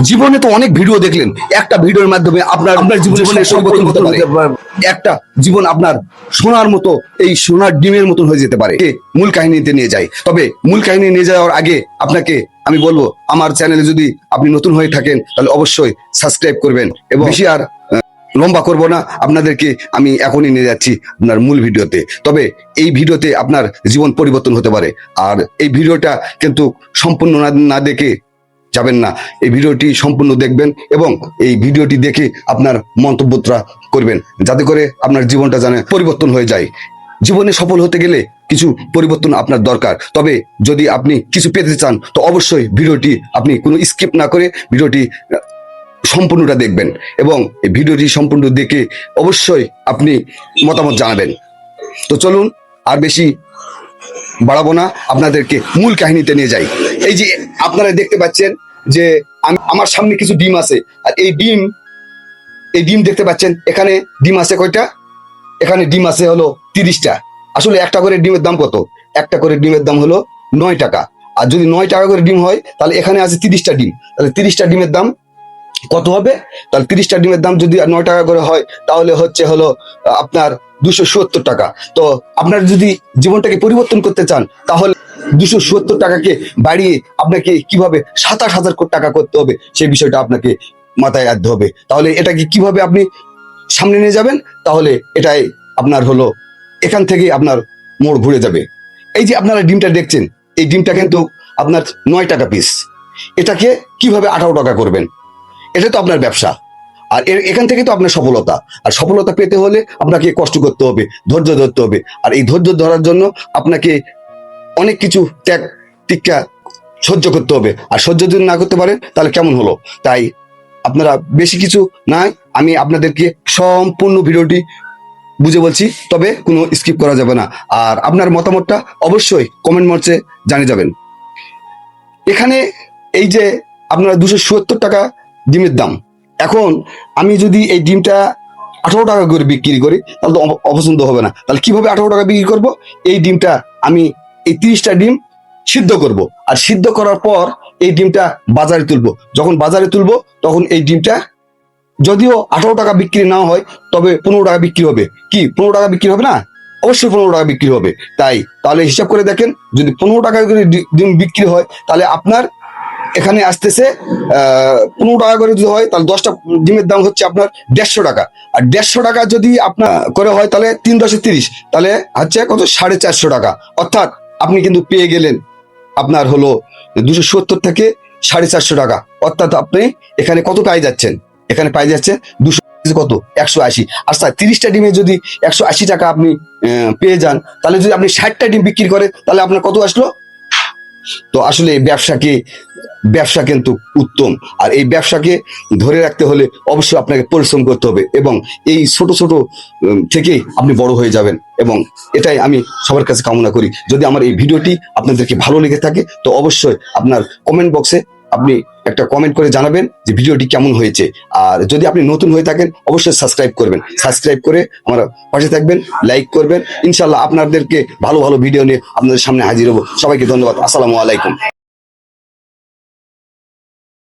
জীবনে তো অনেক ভিডিও দেখলেন, একটা ভিডিওর মাধ্যমে আপনার আপনার জীবনের সব পরিবর্তন হতে পারে। একটা জীবন আপনার সোনার মতো, এই সোনার ডিমের মতন হয়ে যেতে পারে। মূল কাহিনীতে নিয়ে যাই, তবে মূল কাহিনী নিয়ে যাওয়ার আগে আপনাকে আমি বলবো, আমার চ্যানেলে যদি আপনি নতুন হয়ে থাকেন তাহলে অবশ্যই সাবস্ক্রাইব করবেন। এবং বেশি আর লম্বা করব না, আপনাদেরকে আমি এখনই নিয়ে যাচ্ছি আপনার মূল ভিডিওতে। তবে এই ভিডিওতে আপনার জীবন পরিবর্তন হতে পারে, আর এই ভিডিওটা কিন্তু সম্পূর্ণ না দেখে যাবেন না। এই ভিডিওটি সম্পূর্ণ দেখবেন এবং এই ভিডিওটি দেখে আপনার মন্তব্যটা করবেন, যাতে করে আপনার জীবনটা যেন পরিবর্তন হয়ে যায়। জীবনে সফল হতে গেলে কিছু পরিবর্তন আপনার দরকার। তবে যদি আপনি কিছু পেতে চান তো অবশ্যই ভিডিওটি আপনি কোনো স্কিপ না করে ভিডিওটি সম্পূর্ণটা দেখবেন, এবং এই ভিডিওটি সম্পূর্ণ দেখে অবশ্যই আপনি মতামত জানাবেন। তো চলুন আর বেশি বাড়াবো না, আপনাদেরকে মূল কাহিনীতে নিয়ে যাই। এই যে আপনারা দেখতে পাচ্ছেন যে আমার সামনে কিছু ডিম আছে, আর এই ডিম দেখতে পাচ্ছেন। এখানে ডিম আছে কয়টা? এখানে ডিম আছে হলো 30টা। আসলে একটা করে ডিমের দাম কত? একটা করে ডিমের দাম হলো 9 টাকা। আর যদি 9 টাকা করে ডিম হয় তাহলে এখানে আছে 30টা ডিম, তাহলে 30টা ডিমের দাম কত হবে? তাহলে 30টা ডিমের দাম যদি 9 টাকা করে হয় তাহলে হলো আপনার 270 টাকা। তো আপনার যদি জীবনটাকে পরিবর্তন করতে চান তাহলে 270 টাকাকে বাড়িয়ে আপনাকে কিভাবে 27,000 টাকা করতে হবে সেই বিষয়টা আপনাকে মাথায় রাখতে হবে। তাহলে এটাকে কিভাবে আপনি সামনে নিয়ে যাবেন? তাহলে এটাই আপনার হলো, এখান থেকে আপনার মোড় ঘুরে যাবে। এই যে আপনারা ডিমটা দেখছেন, এই ডিমটা কিন্তু আপনার 9 টাকা পিস। এটাকে কিভাবে 18 টাকা করবেন? এটা তো আপনার ব্যবসা, আর এখান থেকে তো আপনার সফলতা। আর সফলতা পেতে হলে আপনাকে কষ্ট করতে হবে, ধৈর্য ধরতে হবে। আর এই ধৈর্য ধরার জন্য আপনাকে অনেক কিছু ত্যাগ টিক্কা সহ্য করতে হবে। আর সহ্য যদি না করতে পারেন তাহলে কেমন হলো? তাই আপনারা বেশি কিছু নাই, আমি আপনাদেরকে সম্পূর্ণ ভিডিওটি বুঝে বলছি, তবে কোনো স্কিপ করা যাবে না। আর আপনার মতামতটা অবশ্যই কমেন্ট বক্সে জানিয়ে যাবেন। এখানে এই যে আপনারা 270 টাকা ডিমের দাম, এখন আমি যদি এই ডিমটা 18 টাকা করে বিক্রি করি তাহলে তো অপছন্দ হবে না। তাহলে কিভাবে 18 টাকা বিক্রি করব? এই ডিমটা আমি এই 30টা ডিম সিদ্ধ করব, আর সিদ্ধ করার পর এই ডিমটা বাজারে তুলবো। যখন বাজারে তুলবো তখন এই ডিমটা যদিও 18 টাকা বিক্রি না হয় তবে 15 টাকা বিক্রি হবে। কি 15 টাকা বিক্রি হবে না? অবশ্যই 15 টাকা বিক্রি হবে। তাহলে হিসাব করে দেখেন, যদি 15 টাকা করে ডিম বিক্রি হয় তাহলে আপনার এখানে আসতেছে 15 টাকা করে যদি হয় তাহলে 10টা ডিমের দাম হচ্ছে আপনার 150 টাকা। আর 150 টাকা যদি আপনার করে হয় তাহলে 3 × 30, তাহলে হচ্ছে কত? 450 টাকা। অর্থাৎ আপনি কিন্তু পেয়ে গেলেন আপনার হলো 270 থেকে 450 টাকা। অর্থাৎ আপনি এখানে কত পাই যাচ্ছেন? এখানে পাই যাচ্ছে 200 কত? 180। আচ্ছা, 30টা ডিমে যদি 180 টাকা আপনি পেয়ে যান, তাহলে যদি আপনি 60টা ডিম বিক্রি করেন তাহলে আপনার কত আসলো? তো আসলে ব্যবসা কিন্তু উত্তম, আর এই ব্যবসাকে ধরে রাখতে হলে অবশ্যই আপনাকে পরিশ্রম করতে হবে, এবং এই ছোট ছোট থেকেই আপনি বড় হয়ে যাবেন। এবং এটাই আমি সবার কাছে কামনা করি। যদি আমার এই ভিডিওটি আপনাদেরকে ভালো লেগে থাকে তো অবশ্যই আপনার কমেন্ট বক্সে আপনি একটা কমেন্ট করে জানাবেন যে ভিডিওটি কেমন হয়েছে। আর যদি আপনি নতুন হয়ে থাকেন অবশ্যই সাবস্ক্রাইব করবেন, সাবস্ক্রাইব করে আমার পাশে থাকবেন, লাইক করবেন। ইনশাল্লাহ আপনাদেরকে ভালো ভালো ভিডিও নিয়ে আপনাদের সামনে হাজির হব। সবাইকে ধন্যবাদ। আসসালামু আলাইকুম।